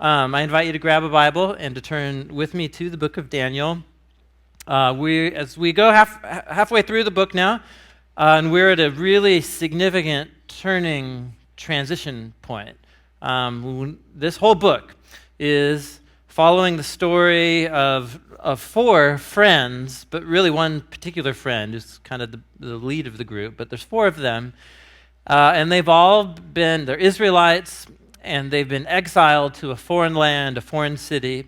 I invite you to grab a Bible and to turn with me to the book of Daniel. As we go halfway through the book now, and we're at a really significant turning transition point. This whole book is following the story of four friends, but really one particular friend who's kind of the lead of the group, but there's four of them, and they're Israelites, and they've been exiled to a foreign land, a foreign city,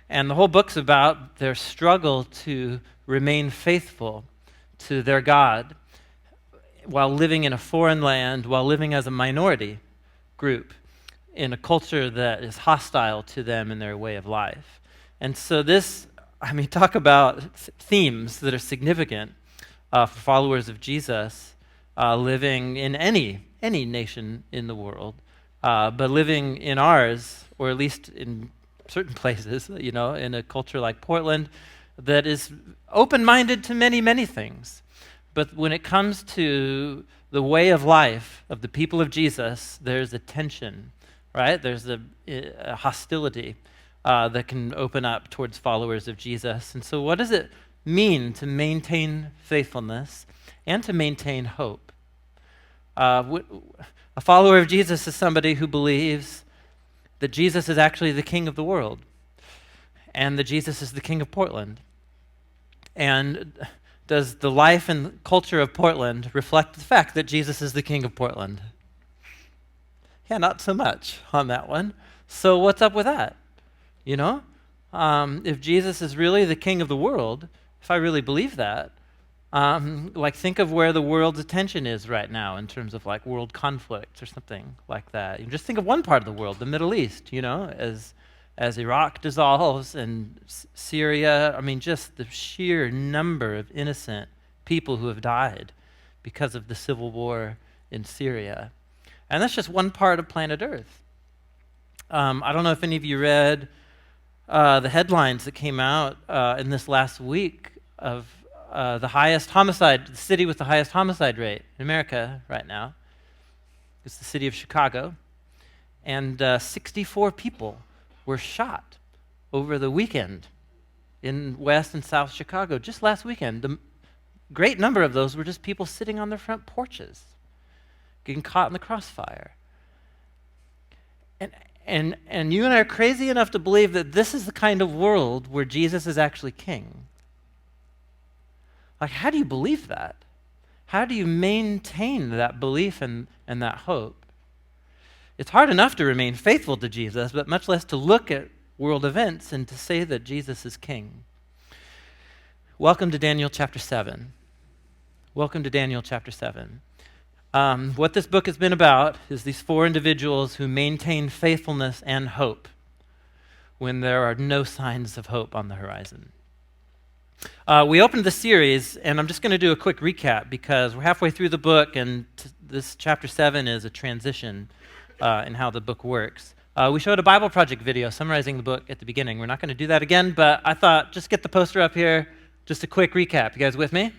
and the whole book's about their struggle to remain faithful to their God while living in a foreign land, while living as a minority group in a culture that is hostile to them in their way of life. And so talk about themes that are significant for followers of Jesus living in any nation in the world. But living in ours, or at least in certain places, in a culture like Portland, that is open-minded to many, many things. But when it comes to the way of life of the people of Jesus, there's a tension, right? There's a hostility that can open up towards followers of Jesus. And so what does it mean to maintain faithfulness and to maintain hope? A follower of Jesus is somebody who believes that Jesus is actually the king of the world and that Jesus is the king of Portland. And does the life and culture of Portland reflect the fact that Jesus is the king of Portland? Yeah, not so much on that one. So what's up with that? If Jesus is really the king of the world, if I really believe that, think of where the world's attention is right now in terms of world conflicts or something like that. You just think of one part of the world, the Middle East, as Iraq dissolves and Syria. Just the sheer number of innocent people who have died because of the civil war in Syria. And that's just one part of planet Earth. I don't know if any of you read the headlines that came out in this last week of the city with the highest homicide rate in America right now. It's the city of Chicago. And 64 people were shot over the weekend in West and South Chicago, just last weekend. The great number of those were just people sitting on their front porches, getting caught in the crossfire. And you and I are crazy enough to believe that this is the kind of world where Jesus is actually king. How do you believe that? How do you maintain that belief and that hope? It's hard enough to remain faithful to Jesus, but much less to look at world events and to say that Jesus is king. Welcome to Daniel chapter 7. Welcome to Daniel chapter 7. What this book has been about is these four individuals who maintain faithfulness and hope when there are no signs of hope on the horizon. We opened the series, and I'm just going to do a quick recap because we're halfway through the book, and this chapter 7 is a transition in how the book works. We showed a Bible Project video summarizing the book at the beginning. We're not going to do that again, but I thought just get the poster up here, just a quick recap. You guys with me?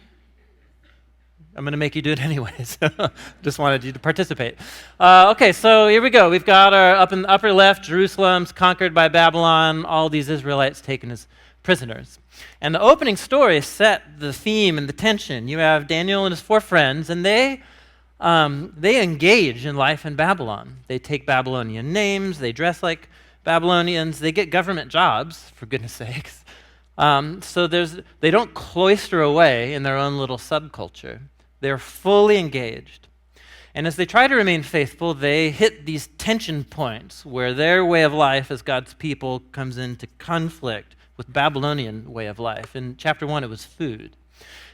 I'm going to make you do it anyways. Just wanted you to participate. Okay, so here we go. We've got up in the upper left, Jerusalem's conquered by Babylon, all these Israelites taken as prisoners. And the opening story set the theme and the tension. You have Daniel and his four friends, and they engage in life in Babylon. They take Babylonian names, they dress like Babylonians, they get government jobs, for goodness sakes. So they don't cloister away in their own little subculture. They're fully engaged. And as they try to remain faithful, they hit these tension points where their way of life as God's people comes into conflict with Babylonian way of life. In chapter 1, it was food.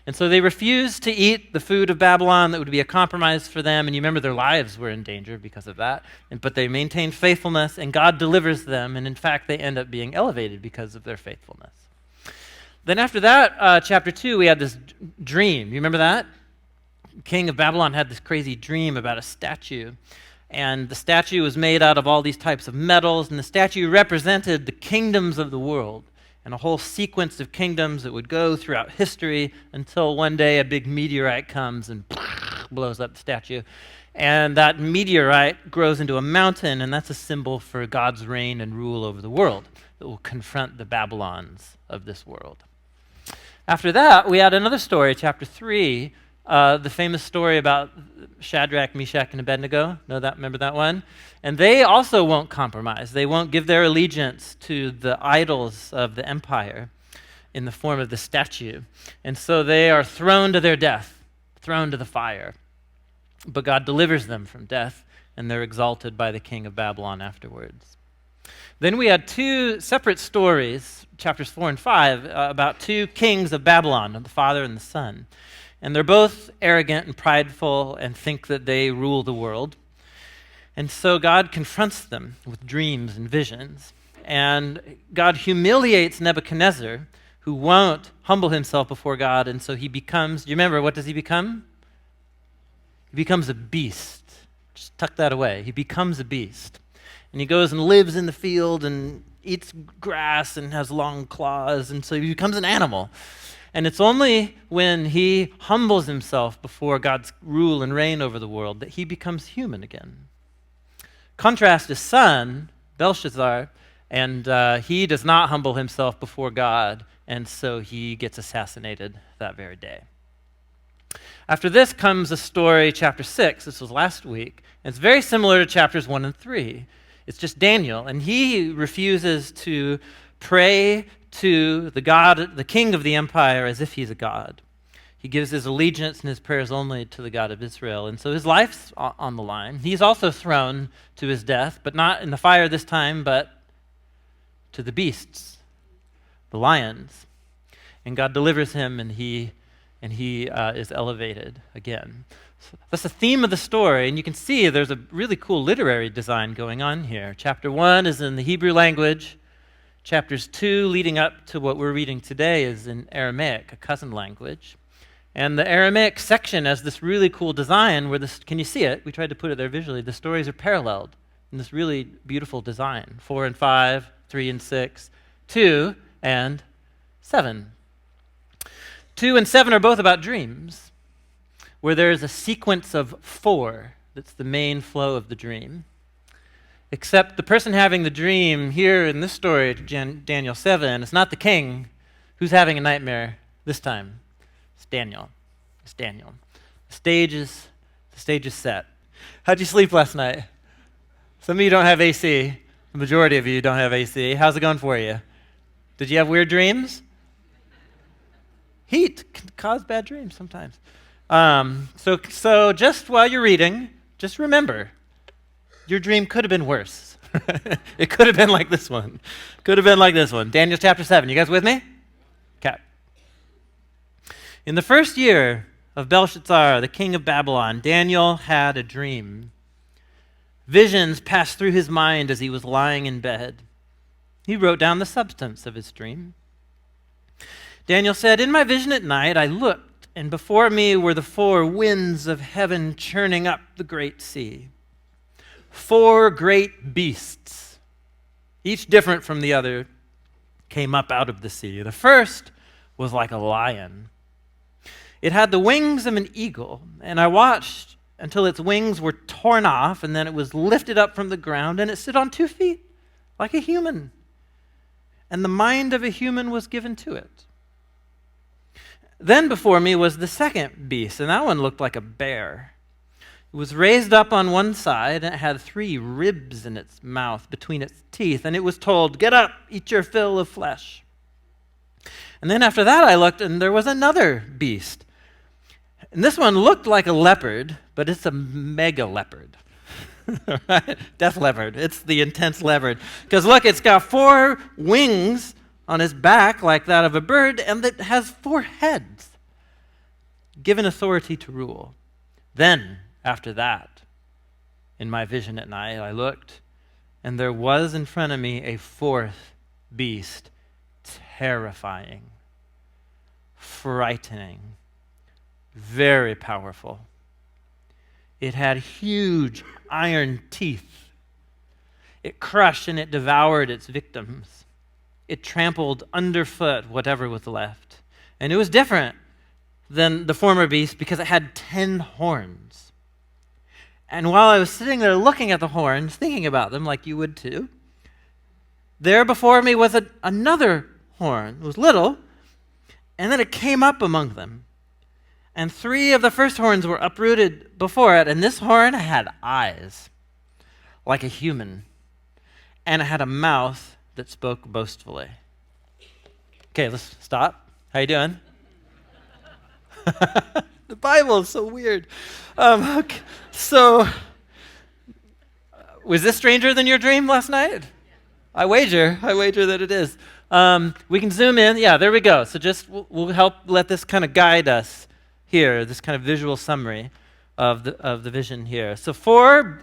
And so they refused to eat the food of Babylon that would be a compromise for them. And you remember their lives were in danger because of that. But they maintained faithfulness, and God delivers them. And in fact, they end up being elevated because of their faithfulness. Then after that, chapter 2, we had this dream. You remember that? King of Babylon had this crazy dream about a statue. And the statue was made out of all these types of metals. And the statue represented the kingdoms of the world, and a whole sequence of kingdoms that would go throughout history until one day a big meteorite comes and blows up the statue. And that meteorite grows into a mountain, and that's a symbol for God's reign and rule over the world that will confront the Babylons of this world. After that, we had another story, chapter 3, the famous story about Shadrach, Meshach, and Abednego. Remember that one? And they also won't compromise. They won't give their allegiance to the idols of the empire in the form of the statue. And so they are thrown to their death, thrown to the fire. But God delivers them from death, and they're exalted by the king of Babylon afterwards. Then we had two separate stories, chapters 4 and 5, about two kings of Babylon, the father and the son. And they're both arrogant and prideful and think that they rule the world. And so God confronts them with dreams and visions. And God humiliates Nebuchadnezzar, who won't humble himself before God. And so he becomes, do you remember, what does he become? He becomes a beast. Just tuck that away. He becomes a beast. And he goes and lives in the field and eats grass and has long claws. And so he becomes an animal. And it's only when he humbles himself before God's rule and reign over the world that he becomes human again. Contrast his son, Belshazzar, and he does not humble himself before God, and so he gets assassinated that very day. After this comes a story, chapter 6. This was last week. And it's very similar to chapters 1 and 3. It's just Daniel, and he refuses to pray to the God, the king of the empire, as if he's a god. He gives his allegiance and his prayers only to the God of Israel. And so his life's on the line. He's also thrown to his death, but not in the fire this time, but to the beasts, the lions. And God delivers him, and he is elevated again. So that's the theme of the story, and you can see there's a really cool literary design going on here. Chapter 1 is in the Hebrew language. Chapters 2, leading up to what we're reading today, is in Aramaic, a cousin language. And the Aramaic section has this really cool design where this, can you see it? We tried to put it there visually. The stories are paralleled in this really beautiful design. 4 and 5, 3 and 6, 2 and 7. 2 and 7 are both about dreams, where there's a sequence of 4 that's the main flow of the dream. Except the person having the dream here in this story, Daniel 7, it's not the king who's having a nightmare this time. It's Daniel. It's Daniel. The stage is set. How'd you sleep last night? Some of you don't have AC. The majority of you don't have AC. How's it going for you? Did you have weird dreams? Heat can cause bad dreams sometimes. So just while you're reading, just remember, your dream could have been worse. It could have been like this one. Could have been like this one. Daniel chapter 7. You guys with me? Okay. In the first year of Belshazzar, the king of Babylon, Daniel had a dream. Visions passed through his mind as he was lying in bed. He wrote down the substance of his dream. Daniel said, "In my vision at night, I looked, and before me were the 4 winds of heaven churning up the great sea. 4 great beasts, each different from the other, came up out of the sea. The first was like a lion. It had the wings of an eagle, and I watched until its wings were torn off, and then it was lifted up from the ground, and it stood on 2 feet, like a human. And the mind of a human was given to it. Then before me was the second beast, and that one looked like a bear. It was raised up on one side, and it had 3 ribs in its mouth between its teeth, and it was told, 'Get up, eat your fill of flesh.' And then after that I looked, and there was another beast. And this one looked like a leopard, but it's a mega leopard. Right? Death leopard. It's the intense leopard. Because look, it's got 4 wings on his back like that of a bird, and it has 4 heads, given authority to rule. Then, after that, in my vision at night, I looked, and there was in front of me a 4th beast, terrifying, frightening, very powerful. It had huge iron teeth. It crushed and it devoured its victims. It trampled underfoot whatever was left. And it was different than the former beast because it had 10 horns. And while I was sitting there looking at the horns, thinking about them like you would too, there before me was another horn. It was little, and then it came up among them. And 3 of the first horns were uprooted before it, and this horn had eyes like a human, and it had a mouth that spoke boastfully. Okay, let's stop. How you doing? The Bible is so weird. Okay. So, was this stranger than your dream last night? I wager that it is. We can zoom in. Yeah, there we go. So we'll help let this kind of guide us here, this kind of visual summary of the vision here. So 4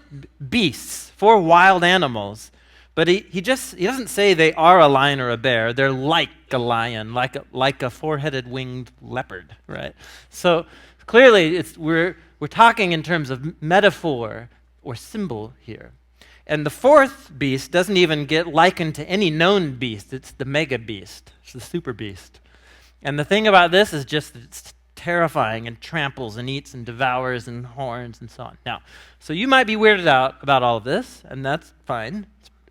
beasts, 4 wild animals, but he doesn't say they are a lion or a bear. They're like a lion, like a 4-headed winged leopard, right? So clearly we're talking in terms of metaphor or symbol here. And the 4th beast doesn't even get likened to any known beast. It's the mega beast. It's the super beast. And the thing about this is just that it's terrifying and tramples and eats and devours and horns and so on. Now, so you might be weirded out about all of this, and that's fine.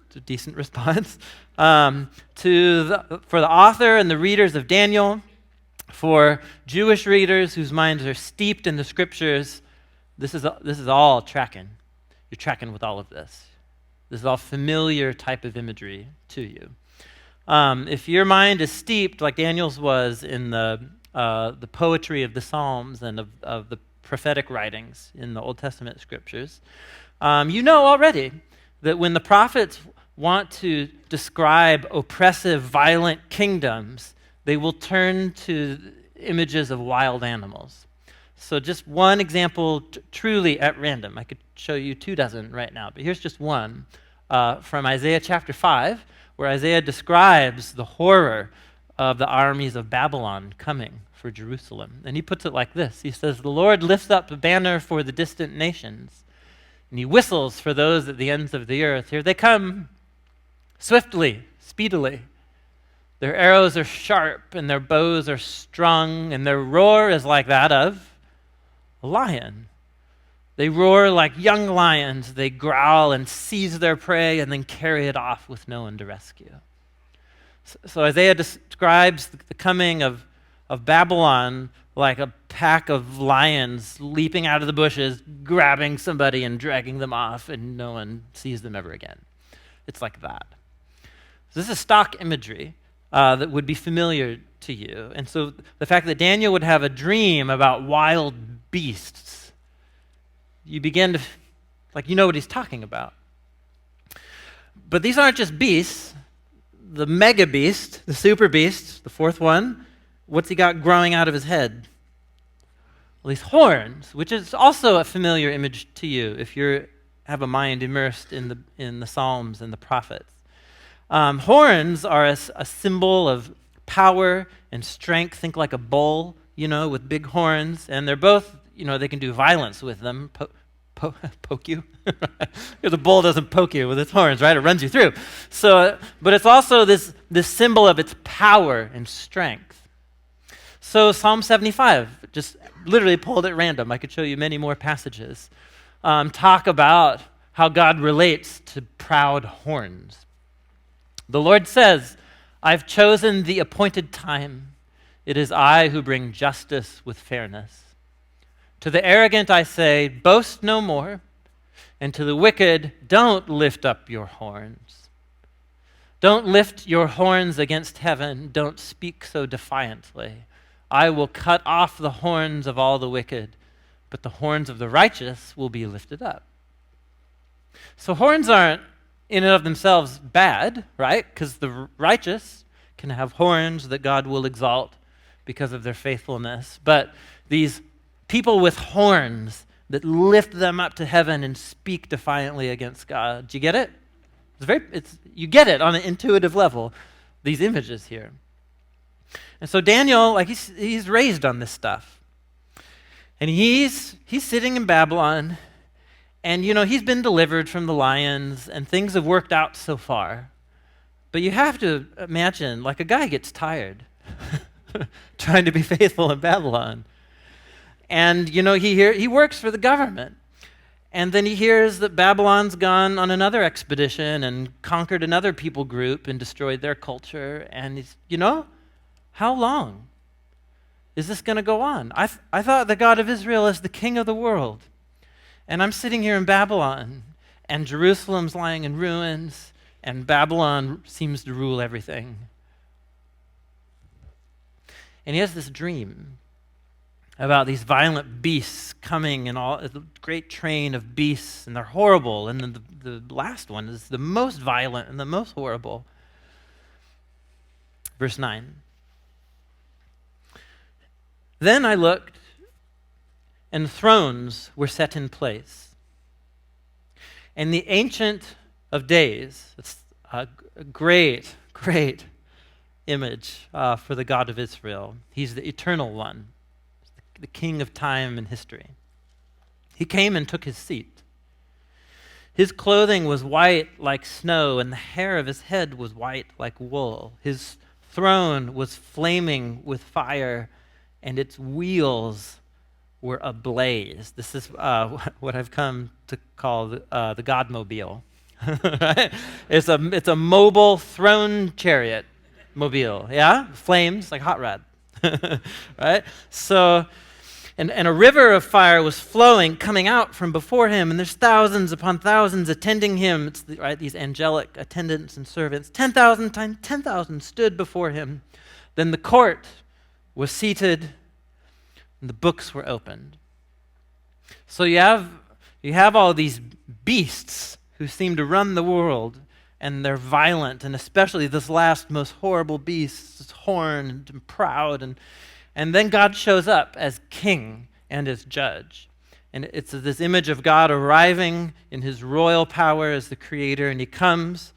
It's a decent response. For the author and the readers of Daniel, for Jewish readers whose minds are steeped in the scriptures, this is all tracking. You're tracking with all of this. This is all familiar type of imagery to you. If your mind is steeped, like Daniel's was, in the poetry of the Psalms and of the prophetic writings in the Old Testament scriptures, you know already that when the prophets want to describe oppressive, violent kingdoms, they will turn to images of wild animals. So just one example, truly at random. I could show you 24 right now, but here's just one from Isaiah chapter 5, where Isaiah describes the horror of the armies of Babylon coming for Jerusalem. And he puts it like this. He says, "The Lord lifts up a banner for the distant nations, and he whistles for those at the ends of the earth. Here they come, swiftly, speedily. Their arrows are sharp, and their bows are strung, and their roar is like that of a lion. They roar like young lions. They growl and seize their prey and then carry it off with no one to rescue." So Isaiah describes the coming of Babylon like a pack of lions leaping out of the bushes, grabbing somebody and dragging them off, and no one sees them ever again. It's like that. So this is stock imagery that would be familiar to you. And so the fact that Daniel would have a dream about wild beasts, you begin to, you know what he's talking about. But these aren't just beasts. The mega beast, the super beast, the 4th one, what's he got growing out of his head? Well, these horns, which is also a familiar image to you if you have a mind immersed in the Psalms and the prophets. Horns are a symbol of power and strength. Think like a bull, with big horns, and they're both, they can do violence with them. Poke you. The bull doesn't poke you with its horns, right? It runs you through. So, but it's also this symbol of its power and strength. So Psalm 75, just literally pulled at random. I could show you many more passages. Talk about how God relates to proud horns. The Lord says, "I've chosen the appointed time. It is I who bring justice with fairness. To the arrogant I say, boast no more, and to the wicked, don't lift up your horns. Don't lift your horns against heaven. Don't speak so defiantly. I will cut off the horns of all the wicked, but the horns of the righteous will be lifted up." So horns aren't in and of themselves bad, right? Because the righteous can have horns that God will exalt because of their faithfulness. But these people with horns that lift them up to heaven and speak defiantly against God. Do you get it? You get it on an intuitive level, these images here. And so Daniel, he's raised on this stuff. And he's sitting in Babylon, and he's been delivered from the lions, and things have worked out so far. But you have to imagine, a guy gets tired trying to be faithful in Babylon. And he works for the government. And then he hears that Babylon's gone on another expedition and conquered another people group and destroyed their culture. And he's, how long is this going to go on? I thought the God of Israel is the king of the world. And I'm sitting here in Babylon, and Jerusalem's lying in ruins, and Babylon seems to rule everything. And he has this dream about these violent beasts coming, and a great train of beasts, and they're horrible. And then the last one is the most violent and the most horrible. Verse 9. Then I looked, and thrones were set in place. And the Ancient of Days, it's a great, great image for the God of Israel. He's the eternal one, the king of time and history. He came and took his seat. His clothing was white like snow, and the hair of his head was white like wool. His throne was flaming with fire, and its wheels were ablaze. This is what I've come to call the Godmobile. Right? It's a mobile throne chariot mobile, yeah? Flames like hot rod, right? So, and a river of fire was flowing, coming out from before him, and there's thousands upon thousands attending him. It's right, these angelic attendants and servants. 10,000 times 10,000 stood before him. Then the court was seated, and the books were opened. So you have all these beasts who seem to run the world, and they're violent, and especially this last most horrible beast is horned and proud, and then God shows up as king and as judge. And it's this image of God arriving in his royal power as the creator, and he comes,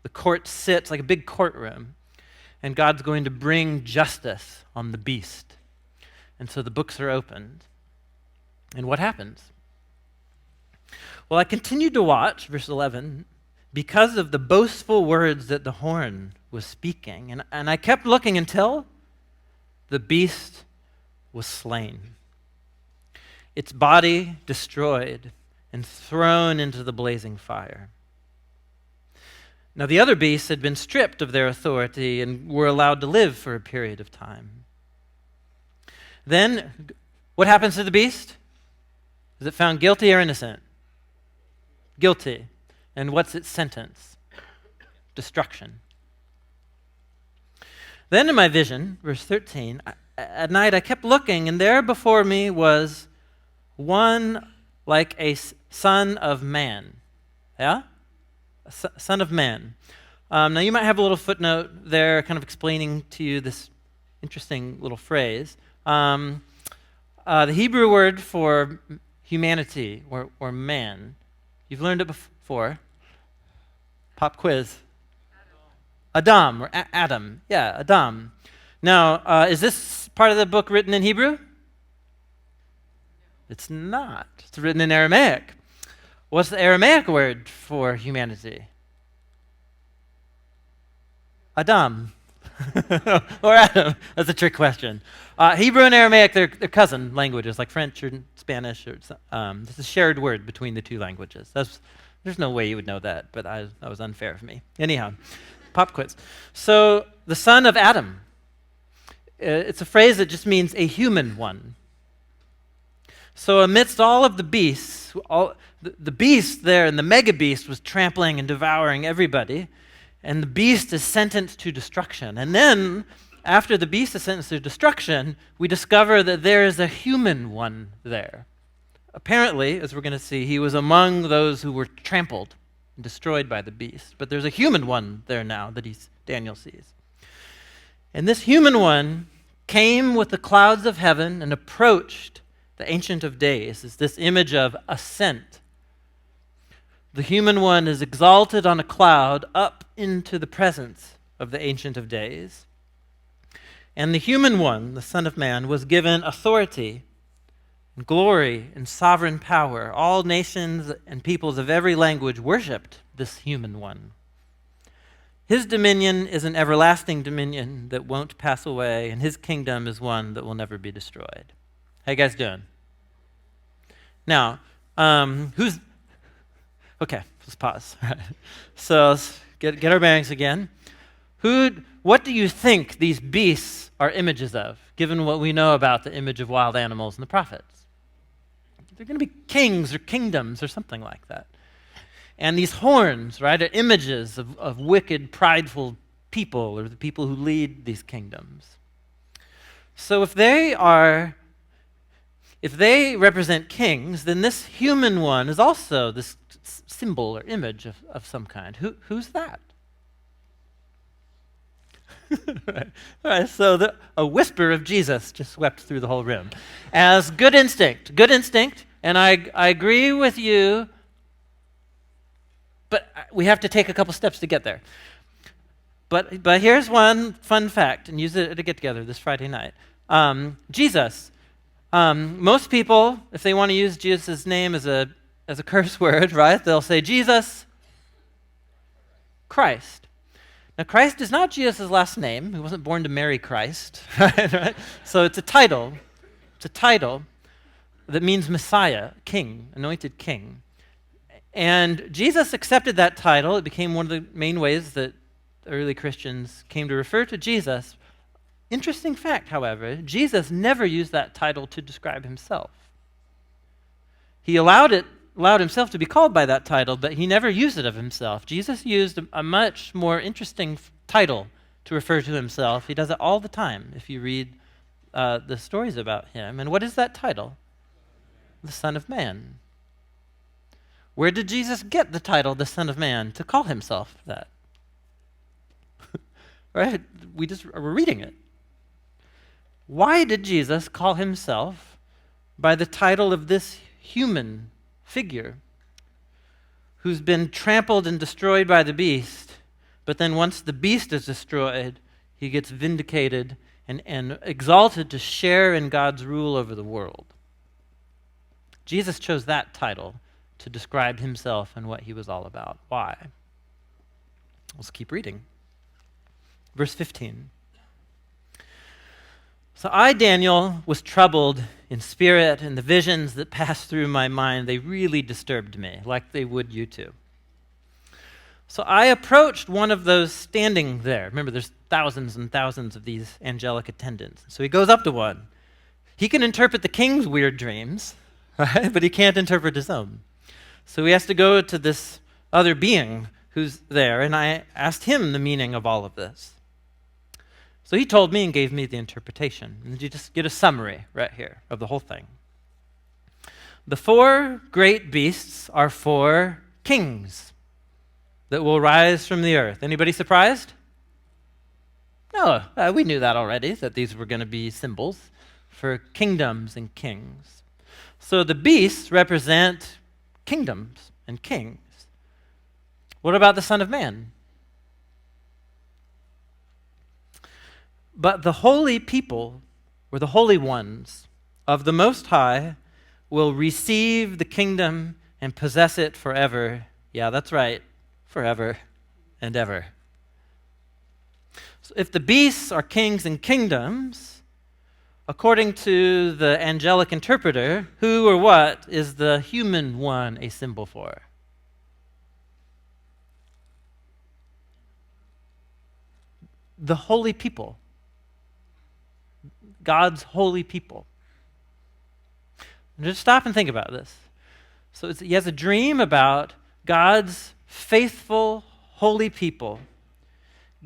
the court sits like a big courtroom, and God's going to bring justice on the beast. And so the books are opened. And what happens? Well, I continued to watch, verse 11, because of the boastful words that the horn was speaking. And I kept looking until the beast was slain, its body destroyed and thrown into the blazing fire. Now the other beasts had been stripped of their authority and were allowed to live for a period of time. Then, what happens to the beast? Is it found guilty or innocent? Guilty. And what's its sentence? Destruction. Then in my vision, verse 13, at night I kept looking, and there before me was one like a son of man. Yeah? Son of man. Now you might have a little footnote there kind of explaining to you this interesting little phrase. The Hebrew word for humanity or man, you've learned it before. Pop quiz. Adam or Adam. Yeah, Adam. Now, is this part of the book written in Hebrew? It's not. It's written in Aramaic. What's the Aramaic word for humanity? Adam. Or Adam. That's a trick question. Hebrew and Aramaic, they're cousin languages, like French or Spanish. It's a shared word between the two languages. There's no way you would know that, but that was unfair of me. Anyhow, pop quiz. So, the son of Adam. It's a phrase that just means a human one. So amidst all of the beasts, the beast there and the mega beast was trampling and devouring everybody, and the beast is sentenced to destruction. And then, after the beast is sentenced to destruction, we discover that there is a human one there. Apparently, as we're going to see, he was among those who were trampled and destroyed by the beast. But there's a human one there now that Daniel sees. And this human one came with the clouds of heaven and approached the Ancient of Days. It's this image of ascent. The human one is exalted on a cloud up into the presence of the Ancient of Days. And the human one, the Son of Man, was given authority, and glory, and sovereign power. All nations and peoples of every language worshipped this human one. His dominion is an everlasting dominion that won't pass away, and his kingdom is one that will never be destroyed. How you guys doing? Now, Who's okay? Let's pause. All right. So let's get our bearings again. What do you think these beasts are images of, given what we know about the image of wild animals and the prophets? They're going to be kings or kingdoms or something like that. And these horns, right, are images of wicked, prideful people, or the people who lead these kingdoms. So if they represent kings, then this human one is also this symbol or image of some kind. Who's that? Right. All right, so a whisper of Jesus just swept through the whole room. As good instinct, and I agree with you, but we have to take a couple steps to get there. But here's one fun fact, and use it at a get-together this Friday night. Jesus. Most people, if they want to use Jesus' name as a curse word, right, they'll say Jesus Christ. Now, Christ is not Jesus' last name. He wasn't born to marry Christ, right? So it's a title. It's a title that means Messiah, king, anointed king. And Jesus accepted that title. It became one of the main ways that early Christians came to refer to Jesus. Interesting fact, however, Jesus never used that title to describe himself. He allowed himself to be called by that title, but he never used it of himself. Jesus used a much more interesting title to refer to himself. He does it all the time if you read the stories about him. And what is that title? The Son of Man. Where did Jesus get the title, the Son of Man, to call himself that? Right? We're reading it. Why did Jesus call himself by the title of this human figure who's been trampled and destroyed by the beast, but then once the beast is destroyed, he gets vindicated and exalted to share in God's rule over the world? Jesus chose that title to describe himself and what he was all about. Why? Let's keep reading. Verse 15. So I, Daniel, was troubled in spirit, and the visions that passed through my mind, they really disturbed me, like they would you too. So I approached one of those standing there. Remember, there's thousands and thousands of these angelic attendants. So he goes up to one. He can interpret the king's weird dreams, right? But he can't interpret his own. So he has to go to this other being who's there, and I asked him the meaning of all of this. So he told me and gave me the interpretation. And you just get a summary right here of the whole thing. The four great beasts are four kings that will rise from the earth. Anybody surprised? No, we knew that already, that these were going to be symbols for kingdoms and kings. So the beasts represent kingdoms and kings. What about the Son of Man? But the holy people, or the holy ones of the Most High, will receive the kingdom and possess it forever. Yeah, that's right, forever and ever. So if the beasts are kings and kingdoms, according to the angelic interpreter, who or what is the human one a symbol for? The holy people. God's holy people. Just stop and think about this. So he has a dream about God's faithful, holy people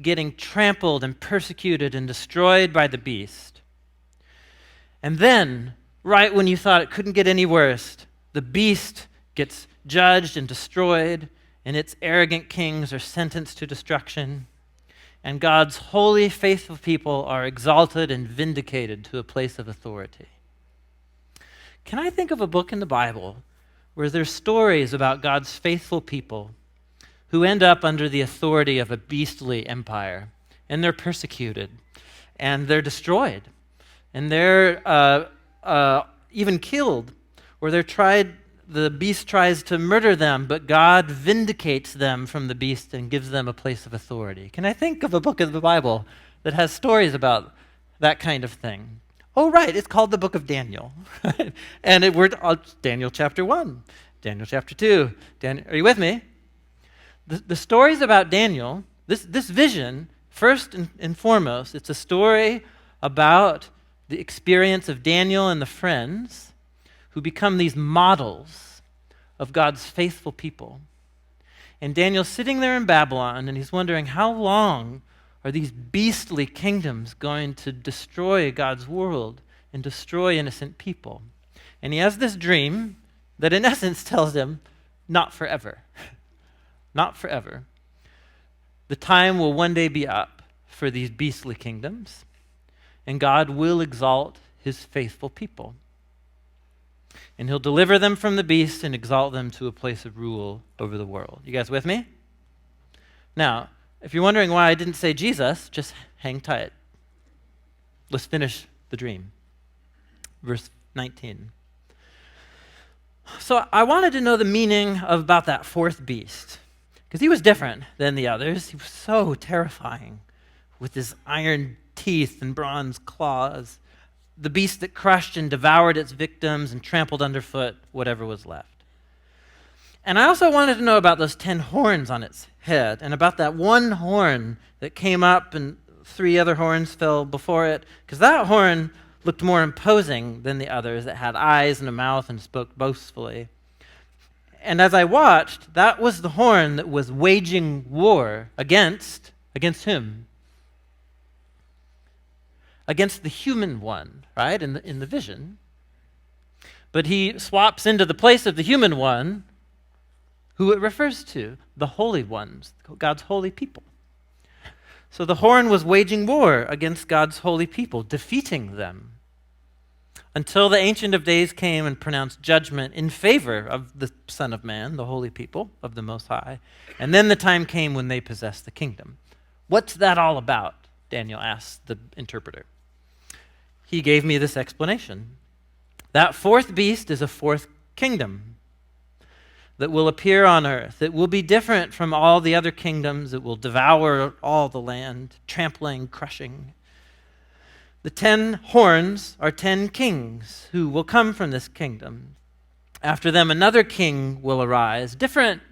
getting trampled and persecuted and destroyed by the beast. And then, right when you thought it couldn't get any worse, the beast gets judged and destroyed, and its arrogant kings are sentenced to destruction. And God's holy, faithful people are exalted and vindicated to a place of authority. Can I think of a book in the Bible where there's stories about God's faithful people who end up under the authority of a beastly empire, and they're persecuted, and they're destroyed, and they're even killed, or the beast tries to murder them, but God vindicates them from the beast and gives them a place of authority? Can I think of a book of the Bible that has stories about that kind of thing? Oh, right, it's called the book of Daniel. And Daniel chapter 1, Daniel chapter 2. Are you with me? The stories about Daniel, this vision, first and foremost, it's a story about the experience of Daniel and the friends who become these models of God's faithful people. And Daniel's sitting there in Babylon, and he's wondering, how long are these beastly kingdoms going to destroy God's world and destroy innocent people? And he has this dream that in essence tells him, not forever. Not forever. The time will one day be up for these beastly kingdoms, and God will exalt his faithful people. And he'll deliver them from the beast and exalt them to a place of rule over the world. You guys with me? Now, if you're wondering why I didn't say Jesus, just hang tight. Let's finish the dream. Verse 19. So I wanted to know the meaning about that fourth beast, because he was different than the others. He was so terrifying with his iron teeth and bronze claws. The beast that crushed and devoured its victims and trampled underfoot whatever was left. And I also wanted to know about those 10 horns on its head, and about that one horn that came up and 3 other horns fell before it, because that horn looked more imposing than the others. It had eyes and a mouth and spoke boastfully. And as I watched, that was the horn that was waging war against whom? Against the human one, right, in the vision. But he swaps into the place of the human one, who it refers to, the holy ones, God's holy people. So the horn was waging war against God's holy people, defeating them, until the Ancient of Days came and pronounced judgment in favor of the Son of Man, the holy people of the Most High. And then the time came when they possessed the kingdom. What's that all about? Daniel asked the interpreter. He gave me this explanation. That fourth beast is a fourth kingdom that will appear on earth. It will be different from all the other kingdoms. It will devour all the land, trampling, crushing. The 10 horns are 10 kings who will come from this kingdom. After them, another king will arise, different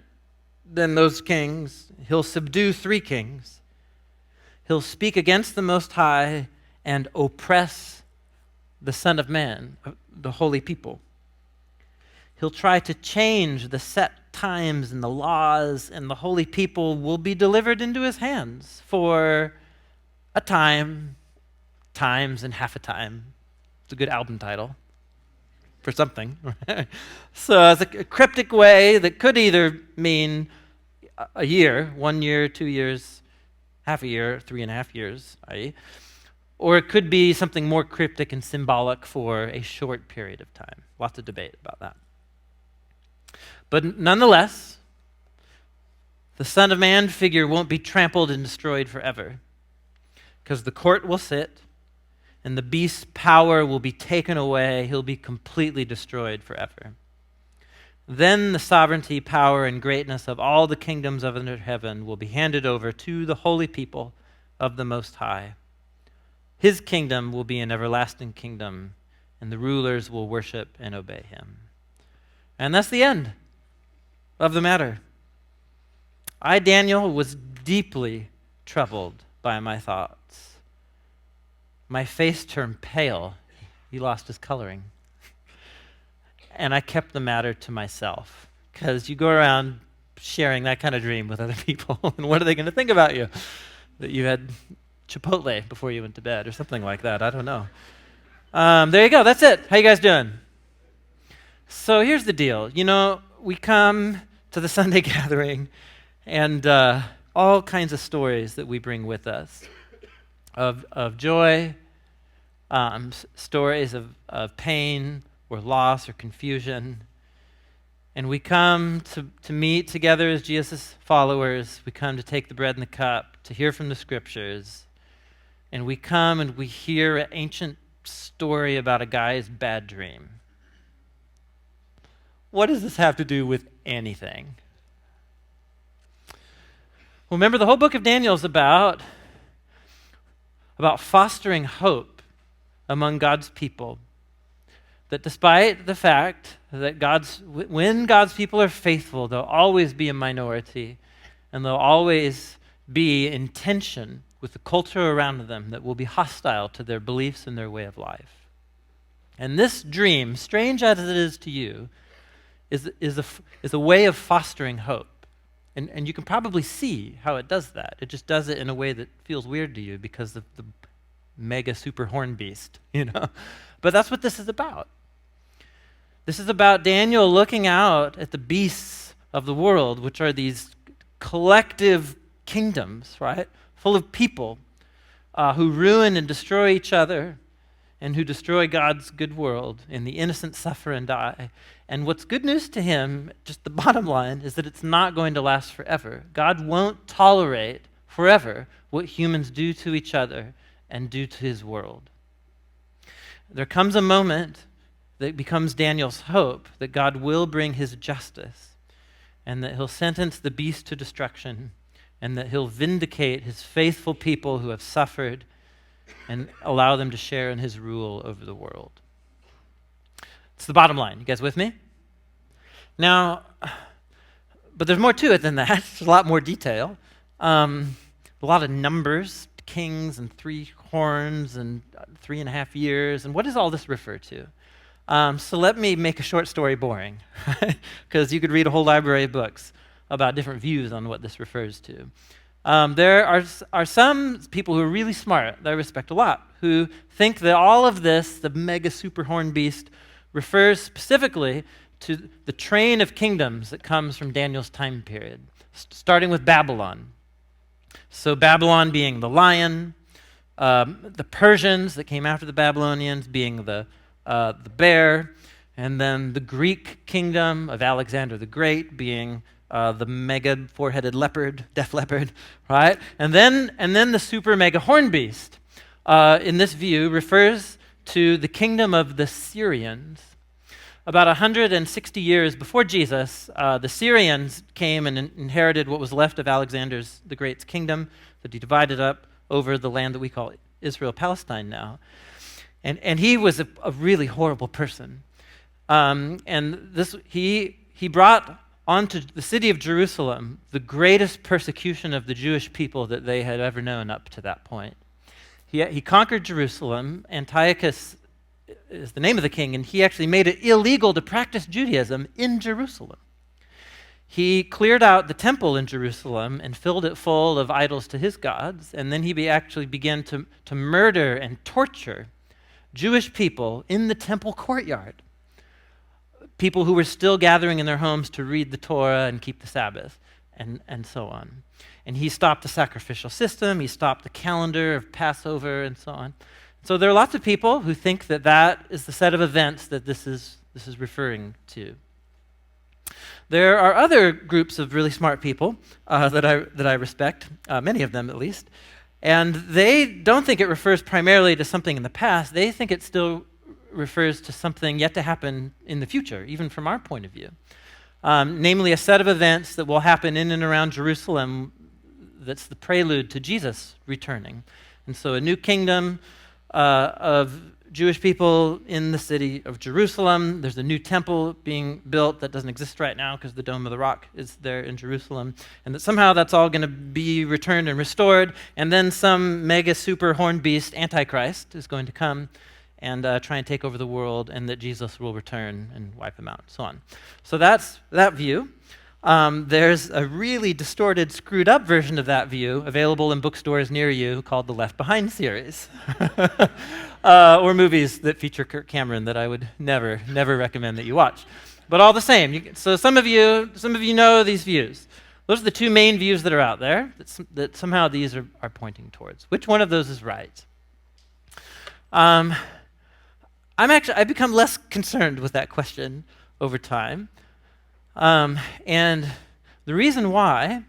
than those kings. He'll subdue 3 kings. He'll speak against the Most High and oppress the Son of Man, the holy people. He'll try to change the set times and the laws, and the holy people will be delivered into his hands for a time, times, and half a time. It's a good album title for something. So it's a cryptic way that could either mean a year, 1 year, 2 years, half a year, 3.5 years, i.e., or it could be something more cryptic and symbolic for a short period of time. Lots of debate about that. But nonetheless, the Son of Man figure won't be trampled and destroyed forever, because the court will sit, and the beast's power will be taken away. He'll be completely destroyed forever. Then the sovereignty, power, and greatness of all the kingdoms of under heaven will be handed over to the holy people of the Most High. His kingdom will be an everlasting kingdom, and the rulers will worship and obey him. And that's the end of the matter. I, Daniel, was deeply troubled by my thoughts. My face turned pale. He lost his coloring. And I kept the matter to myself, because you go around sharing that kind of dream with other people, and what are they going to think about you? That you had Chipotle before you went to bed or something like that. I don't know. There you go. That's it. How you guys doing? So here's the deal. You know, we come to the Sunday gathering, and all kinds of stories that we bring with us of joy, stories of pain or loss or confusion. And we come to meet together as Jesus' followers. We come to take the bread and the cup, to hear from the scriptures. And we come and we hear an ancient story about a guy's bad dream. What does this have to do with anything? Well, remember, the whole book of Daniel is about fostering hope, among God's people. That despite the fact that when God's people are faithful, they'll always be a minority, and they'll always be in tension with the culture around them that will be hostile to their beliefs and their way of life. And this dream, strange as it is to you, is a way of fostering hope. And you can probably see how it does that. It just does it in a way that feels weird to you because of the mega super horn beast, But that's what this is about. This is about Daniel looking out at the beasts of the world, which are these collective kingdoms, right? Full of people who ruin and destroy each other and who destroy God's good world, and the innocent suffer and die. And what's good news to him, just the bottom line, is that it's not going to last forever. God won't tolerate forever what humans do to each other and do to his world. There comes a moment that becomes Daniel's hope that God will bring his justice and that he'll sentence the beast to destruction and that he'll vindicate his faithful people who have suffered and allow them to share in his rule over the world. It's the bottom line. You guys with me? Now, but there's more to it than that. There's a lot more detail. A lot of numbers, kings and 3 horns and 3.5 years. And what does all this refer to? So let me make a short story boring, because you could read a whole library of books about different views on what this refers to. There are some people who are really smart, that I respect a lot, who think that all of this, the mega super horn beast, refers specifically to the train of kingdoms that comes from Daniel's time period, starting with Babylon. So Babylon being the lion, the Persians that came after the Babylonians being the bear, and then the Greek kingdom of Alexander the Great being the mega four-headed leopard, deaf leopard, right? And then the super mega horn beast, in this view, refers to the kingdom of the Syrians. About 160 years before Jesus, the Syrians came and inherited what was left of Alexander the Great's kingdom that he divided up over the land that we call Israel-Palestine now. And he was a really horrible person. He brought onto the city of Jerusalem the greatest persecution of the Jewish people that they had ever known up to that point. He conquered Jerusalem. Antiochus is the name of the king, and he actually made it illegal to practice Judaism in Jerusalem. He cleared out the temple in Jerusalem and filled it full of idols to his gods, and then he actually began to murder and torture Jewish people in the temple courtyard, people who were still gathering in their homes to read the Torah and keep the Sabbath, and so on. And he stopped the sacrificial system, he stopped the calendar of Passover, and so on. So there are lots of people who think that that is the set of events that this is referring to. There are other groups of really smart people that I respect, many of them at least, and they don't think it refers primarily to something in the past. They think it still refers to something yet to happen in the future, even from our point of view. Namely, a set of events that will happen in and around Jerusalem that's the prelude to Jesus returning. And so a new kingdom of Jewish people in the city of Jerusalem. There's a new temple being built that doesn't exist right now because the Dome of the Rock is there in Jerusalem. And that somehow that's all going to be returned and restored. And then some mega super horned beast, Antichrist, is going to come and try and take over the world, and that Jesus will return and wipe them out, and so on. So that's that view. There's a really distorted, screwed up version of that view available in bookstores near you called the Left Behind series. Or movies that feature Kirk Cameron that I would never recommend that you watch. But all the same, so some of you know these views. Those are the two main views that are out there that somehow these are pointing towards. Which one of those is right? I've become less concerned with that question over time. And the reason why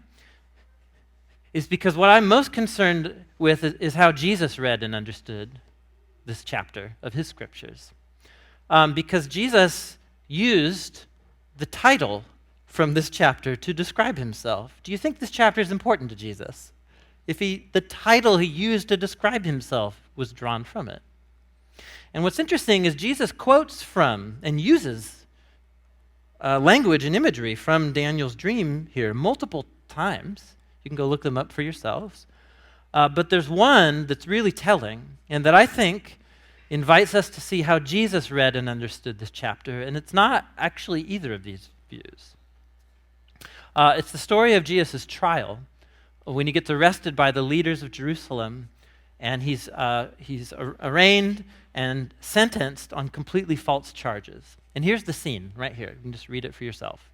is because what I'm most concerned with is how Jesus read and understood this chapter of his scriptures. Because Jesus used the title from this chapter to describe himself. Do you think this chapter is important to Jesus? If the title he used to describe himself was drawn from it. And what's interesting is Jesus quotes from and uses language and imagery from Daniel's dream here multiple times. You can go look them up for yourselves. But there's one that's really telling, and that I think invites us to see how Jesus read and understood this chapter, and it's not actually either of these views. It's the story of Jesus' trial, when he gets arrested by the leaders of Jerusalem, and he's arraigned and sentenced on completely false charges. And here's the scene right here. You can just read it for yourself.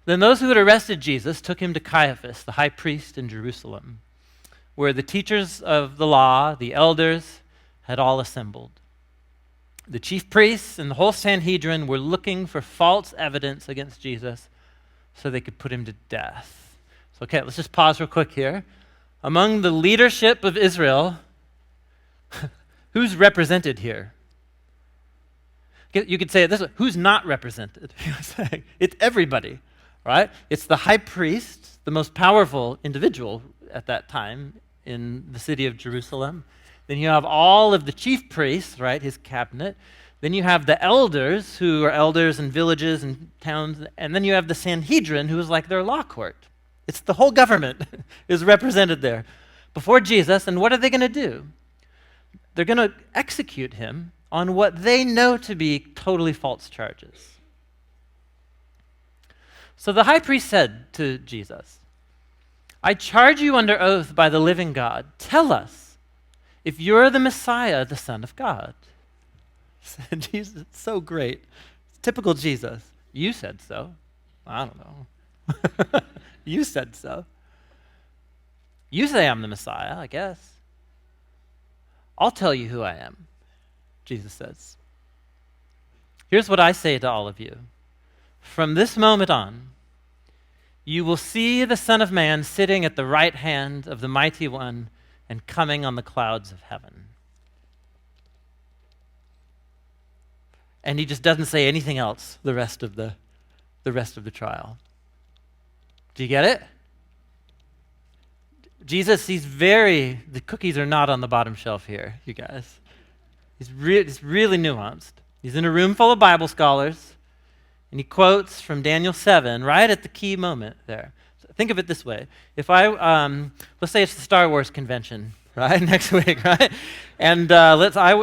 Then those who had arrested Jesus took him to Caiaphas, the high priest in Jerusalem, where the teachers of the law, the elders, had all assembled. The chief priests and the whole Sanhedrin were looking for false evidence against Jesus so they could put him to death. So, okay, let's just pause real quick here. Among the leadership of Israel, who's represented here? You could say it this way: who's not represented? It's everybody, right? It's the high priest, the most powerful individual at that time in the city of Jerusalem. Then you have all of the chief priests, right, his cabinet. Then you have the elders, who are elders in villages and towns. And then you have the Sanhedrin, who is like their law court. It's the whole government is represented there before Jesus. And what are they going to do? They're going to execute him on what they know to be totally false charges. So the high priest said to Jesus, "I charge you under oath by the living God, tell us if you're the Messiah, the Son of God." Jesus, it's so great. It's typical Jesus. You said so. I don't know. You said so. You say I'm the Messiah, I guess. I'll tell you who I am, Jesus says. Here's what I say to all of you. From this moment on, you will see the Son of Man sitting at the right hand of the Mighty One and coming on the clouds of heaven. And he just doesn't say anything else the rest of the trial. Do you get it? Jesus, the cookies are not on the bottom shelf here, you guys. It's really nuanced. He's in a room full of Bible scholars, and he quotes from Daniel 7 right at the key moment there. So think of it this way. If let's say it's the Star Wars convention, right, next week, right? And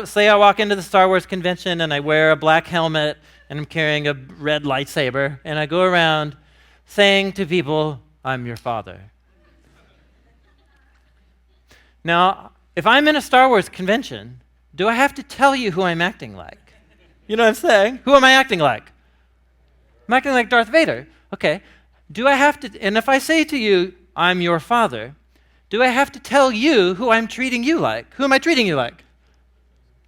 say I walk into the Star Wars convention and I wear a black helmet and I'm carrying a red lightsaber, and I go around saying to people, "I'm your father." Now, if I'm in a Star Wars convention, do I have to tell you who I'm acting like? You know what I'm saying? Who am I acting like? I'm acting like Darth Vader. Okay. Do I have to, and if I say to you, "I'm your father," do I have to tell you who I'm treating you like? Who am I treating you like?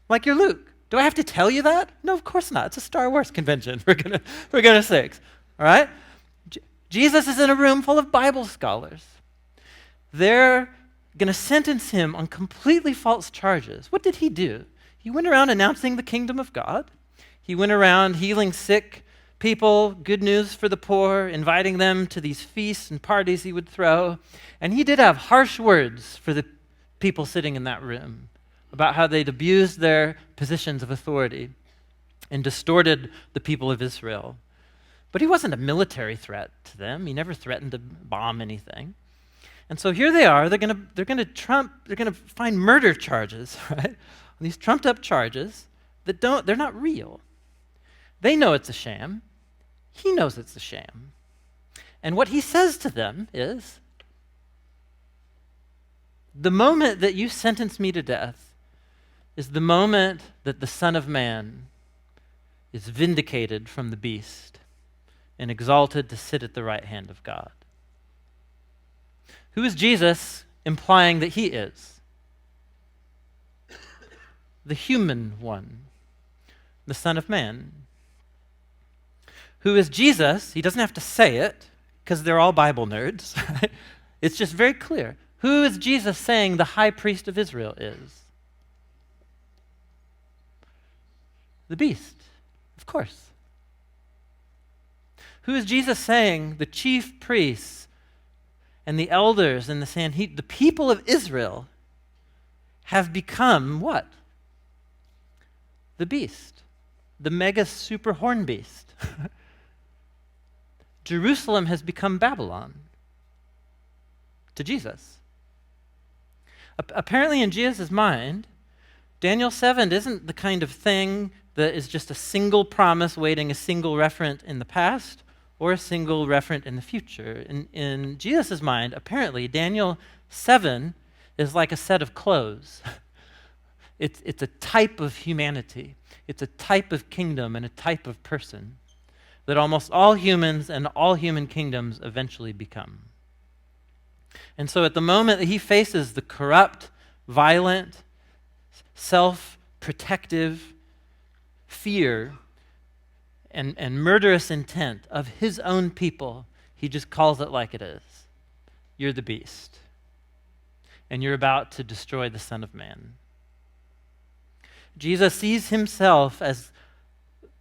Like you're Luke. Do I have to tell you that? No, of course not. It's a Star Wars convention, for goodness sakes. All right? Jesus is in a room full of Bible scholars. They're going to sentence him on completely false charges. What did he do? He went around announcing the kingdom of God. He went around healing sick people, good news for the poor, inviting them to these feasts and parties he would throw. And he did have harsh words for the people sitting in that room about how they'd abused their positions of authority and distorted the people of Israel. But he wasn't a military threat to them. He never threatened to bomb anything. And so here they are. They're going to find murder charges, right? These trumped up charges they're not real. They know it's a sham. He knows it's a sham. And what he says to them is, the moment that you sentence me to death is the moment that the Son of Man is vindicated from the beast and exalted to sit at the right hand of God. Who is Jesus implying that he is? The human one, the Son of Man. Who is Jesus? He doesn't have to say it because they're all Bible nerds. Right? It's just very clear. Who is Jesus saying the high priest of Israel is? The beast, of course. Who is Jesus saying the chief priests and the elders and the Sanhedrin, the people of Israel, have become what? the beast, the mega super horn beast. Jerusalem has become Babylon to Jesus. Apparently in Jesus' mind, Daniel 7 isn't the kind of thing that is just a single promise waiting a single referent in the past or a single referent in the future. In Jesus' mind, apparently, Daniel 7 is like a set of clothes. It's a type of humanity. It's a type of kingdom and a type of person that almost all humans and all human kingdoms eventually become. And so at the moment that he faces the corrupt, violent, self-protective fear and murderous intent of his own people, he just calls it like it is. You're the beast, and you're about to destroy the Son of Man. Jesus sees himself as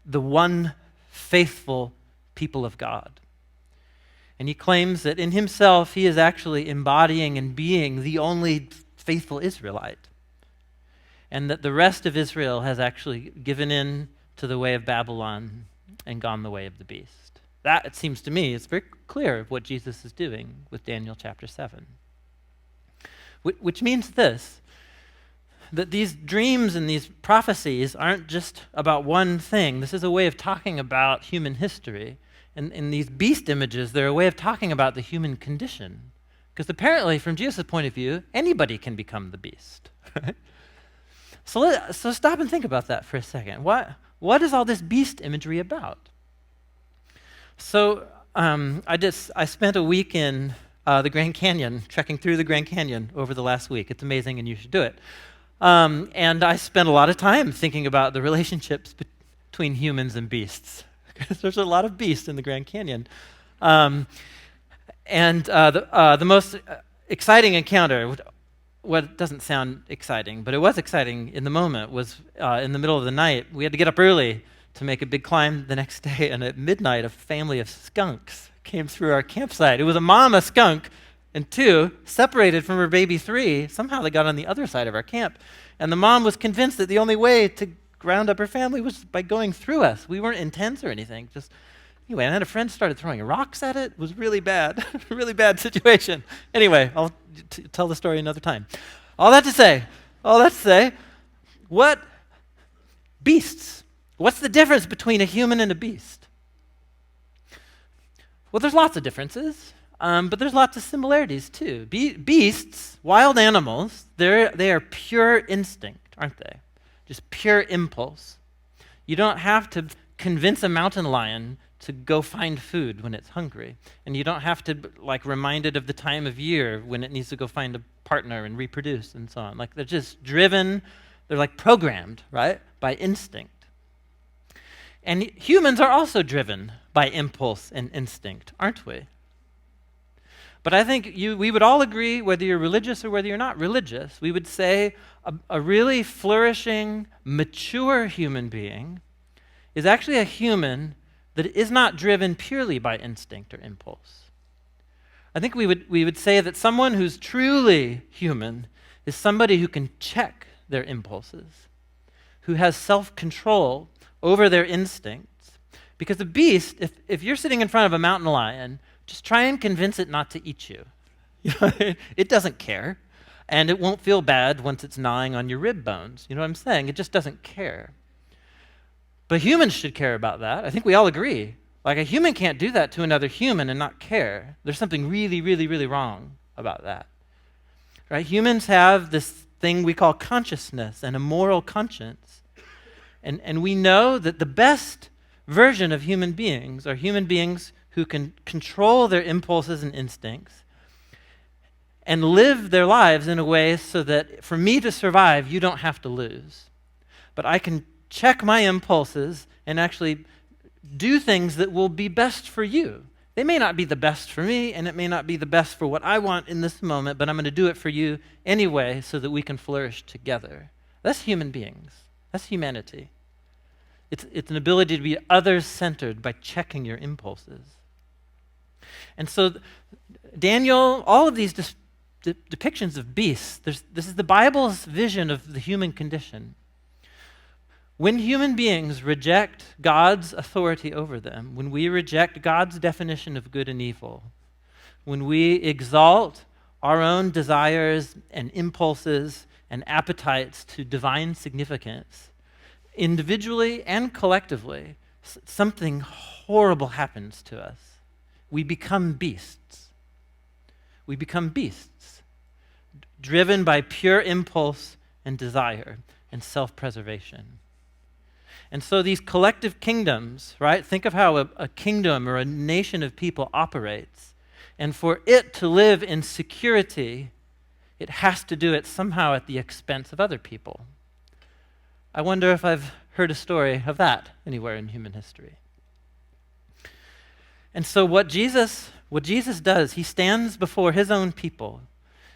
the one faithful people of God. And he claims that in himself, he is actually embodying and being the only faithful Israelite. And that the rest of Israel has actually given in to the way of Babylon and gone the way of the beast. That, it seems to me, is very clear what Jesus is doing with Daniel chapter 7. Which means this, that these dreams and these prophecies aren't just about one thing. This is a way of talking about human history. And in these beast images, they're a way of talking about the human condition. Because apparently, from Jesus' point of view, anybody can become the beast. So stop and think about that for a second. What is all this beast imagery about? So I spent a week in the Grand Canyon, trekking through the Grand Canyon over the last week. It's amazing, and you should do it. And I spent a lot of time thinking about the relationships between humans and beasts. Because there's a lot of beasts in the Grand Canyon. The most exciting encounter, what doesn't sound exciting, but it was exciting in the moment, was in the middle of the night. We had to get up early to make a big climb the next day, and at midnight, a family of skunks came through our campsite. It was a mama skunk and two, separated from her baby three. Somehow they got on the other side of our camp. And the mom was convinced that the only way to round up her family was by going through us. We weren't intense or anything. Anyway, and then a friend started throwing rocks at it. It was really bad, really bad situation. Anyway, I'll tell the story another time. All that to say, what beasts? What's the difference between a human and a beast? Well, there's lots of differences. But there's lots of similarities too. Beasts, wild animals, they are pure instinct, aren't they? Just pure impulse. You don't have to convince a mountain lion to go find food when it's hungry. And you don't have to remind it of the time of year when it needs to go find a partner and reproduce and so on. They're just driven, they're programmed, right, by instinct. And humans are also driven by impulse and instinct, aren't we? But I think we would all agree, whether you're religious or whether you're not religious, we would say a really flourishing, mature human being is actually a human that is not driven purely by instinct or impulse. I think we would say that someone who's truly human is somebody who can check their impulses, who has self-control over their instincts. Because a beast, if you're sitting in front of a mountain lion, just try and convince it not to eat you. It doesn't care, and it won't feel bad once it's gnawing on your rib bones. You know what I'm saying? It just doesn't care. But humans should care about that. I think we all agree. A human can't do that to another human and not care. There's something really, really, really wrong about that. Right? Humans have this thing we call consciousness and a moral conscience. And we know that the best version of human beings are human beings who can control their impulses and instincts and live their lives in a way so that for me to survive, you don't have to lose. But I can check my impulses and actually do things that will be best for you. They may not be the best for me, and it may not be the best for what I want in this moment, but I'm going to do it for you anyway so that we can flourish together. That's human beings. That's humanity. It's an ability to be others-centered by checking your impulses. And so Daniel, all of these depictions of beasts, this is the Bible's vision of the human condition. When human beings reject God's authority over them, when we reject God's definition of good and evil, when we exalt our own desires and impulses and appetites to divine significance, individually and collectively, something horrible happens to us. We become beasts. We become beasts, driven by pure impulse and desire and self-preservation. And so these collective kingdoms, right? Think of how a kingdom or a nation of people operates. And for it to live in security, it has to do it somehow at the expense of other people. I wonder if I've heard a story of that anywhere in human history. And so what Jesus does, he stands before his own people.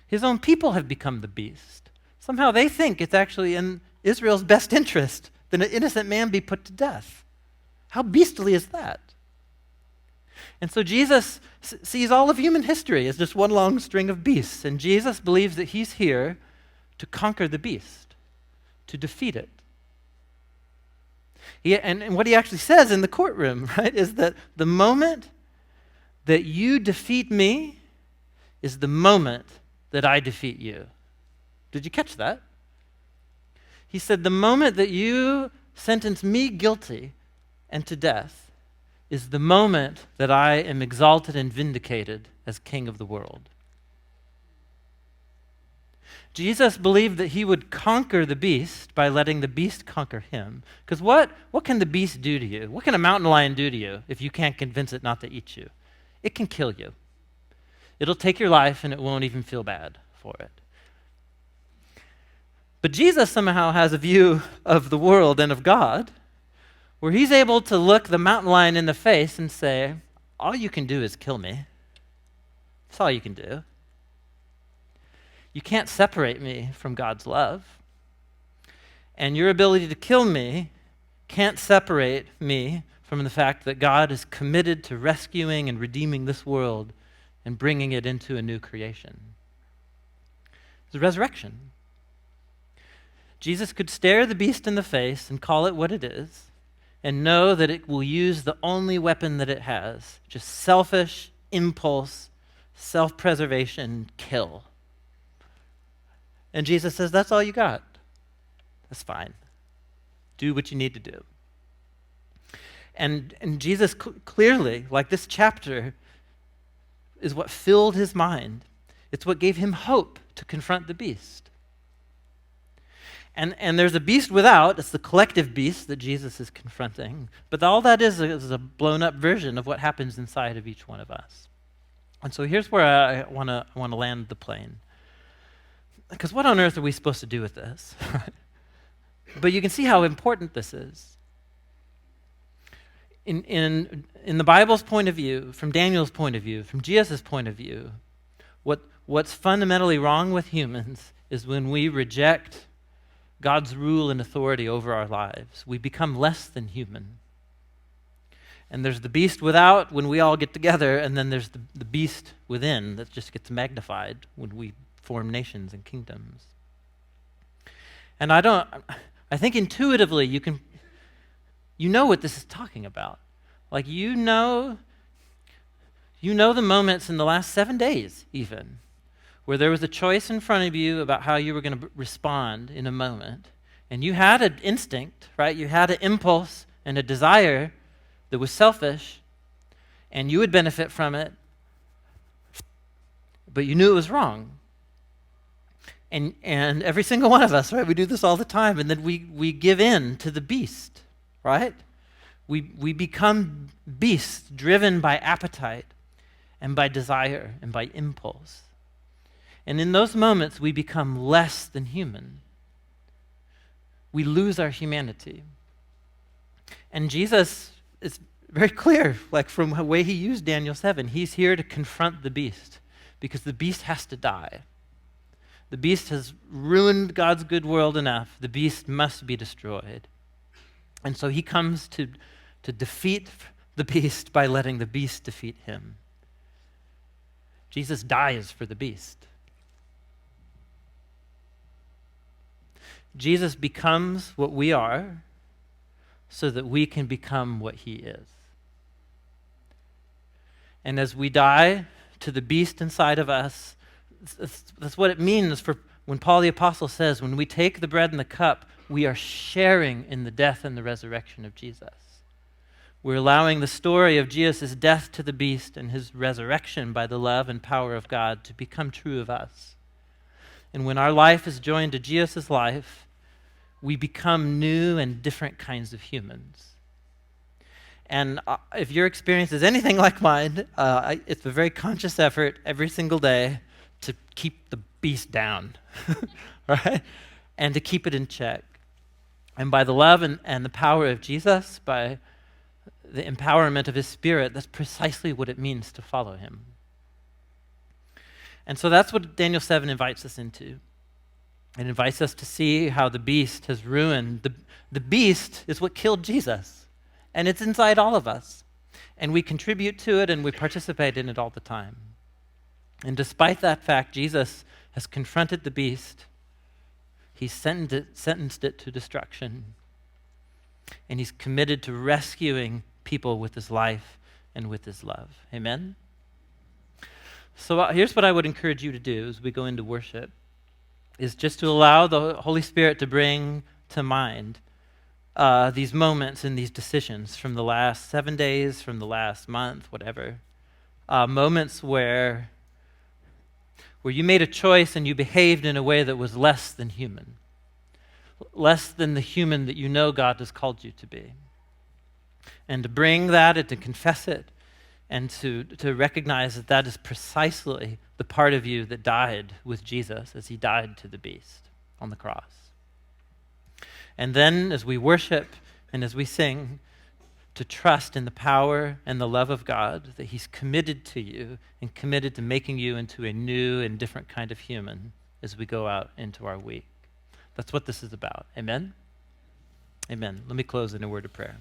His own people have become the beast. Somehow they think it's actually in Israel's best interest that an innocent man be put to death. How beastly is that? And so Jesus sees all of human history as just one long string of beasts, and Jesus believes that he's here to conquer the beast, to defeat it. And what he actually says in the courtroom, right, is that the moment that you defeat me is the moment that I defeat you. Did you catch that? He said, the moment that you sentence me guilty and to death is the moment that I am exalted and vindicated as king of the world. Jesus believed that he would conquer the beast by letting the beast conquer him. Because what can the beast do to you? What can a mountain lion do to you if you can't convince it not to eat you? It can kill you. It'll take your life and it won't even feel bad for it. But Jesus somehow has a view of the world and of God where he's able to look the mountain lion in the face and say, all you can do is kill me. That's all you can do. You can't separate me from God's love. And your ability to kill me can't separate me from the fact that God is committed to rescuing and redeeming this world and bringing it into a new creation. It's a resurrection. Jesus could stare the beast in the face and call it what it is and know that it will use the only weapon that it has, just selfish impulse, self-preservation, kill. And Jesus says, that's all you got. That's fine. Do what you need to do. And Jesus clearly, like this chapter, is what filled his mind. It's what gave him hope to confront the beast. And there's a beast without. It's the collective beast that Jesus is confronting. But all that is a blown-up version of what happens inside of each one of us. And so here's where I want to land the plane. Because what on earth are we supposed to do with this? But you can see how important this is. In the Bible's point of view, from Daniel's point of view, from Jesus' point of view, what's fundamentally wrong with humans is when we reject God's rule and authority over our lives. We become less than human. And there's the beast without when we all get together, and then there's the beast within that just gets magnified when we form nations and kingdoms. And I think intuitively you know what this is talking about. Like you know the moments in the last 7 days even where there was a choice in front of you about how you were going to respond in a moment. And you had an instinct, right? You had an impulse and a desire that was selfish, and you would benefit from it, but you knew it was wrong. And every single one of us, right? We do this all the time, and then we give in to the beast, right? We become beasts driven by appetite and by desire and by impulse. And in those moments, we become less than human. We lose our humanity. And Jesus is very clear, like from the way he used Daniel 7, he's here to confront the beast because the beast has to die. The beast has ruined God's good world enough. The beast must be destroyed. And so he comes to defeat the beast by letting the beast defeat him. Jesus dies for the beast. Jesus becomes what we are so that we can become what he is. And as we die to the beast inside of us, that's what it means for when Paul the Apostle says, when we take the bread and the cup, we are sharing in the death and the resurrection of Jesus. We're allowing the story of Jesus' death to the beast and his resurrection by the love and power of God to become true of us. And when our life is joined to Jesus' life, we become new and different kinds of humans. And if your experience is anything like mine, it's a very conscious effort every single day to keep the beast down, right? And to keep it in check. And by the love and the power of Jesus, by the empowerment of his Spirit, that's precisely what it means to follow him. And so that's what Daniel 7 invites us into. It invites us to see how the beast has ruined. The beast is what killed Jesus, and it's inside all of us. And we contribute to it, and we participate in it all the time. And despite that fact, Jesus has confronted the beast. He's sentenced it to destruction. And he's committed to rescuing people with his life and with his love. Amen? So here's what I would encourage you to do as we go into worship, is just to allow the Holy Spirit to bring to mind these moments and these decisions from the last 7 days, from the last month, whatever. Moments where you made a choice and you behaved in a way that was less than human. Less than the human that you know God has called you to be. And to bring that and to confess it and to recognize that that is precisely the part of you that died with Jesus as he died to the beast on the cross. And then as we worship and as we sing, to trust in the power and the love of God, that he's committed to you and committed to making you into a new and different kind of human as we go out into our week. That's what this is about. Amen? Amen. Let me close in a word of prayer.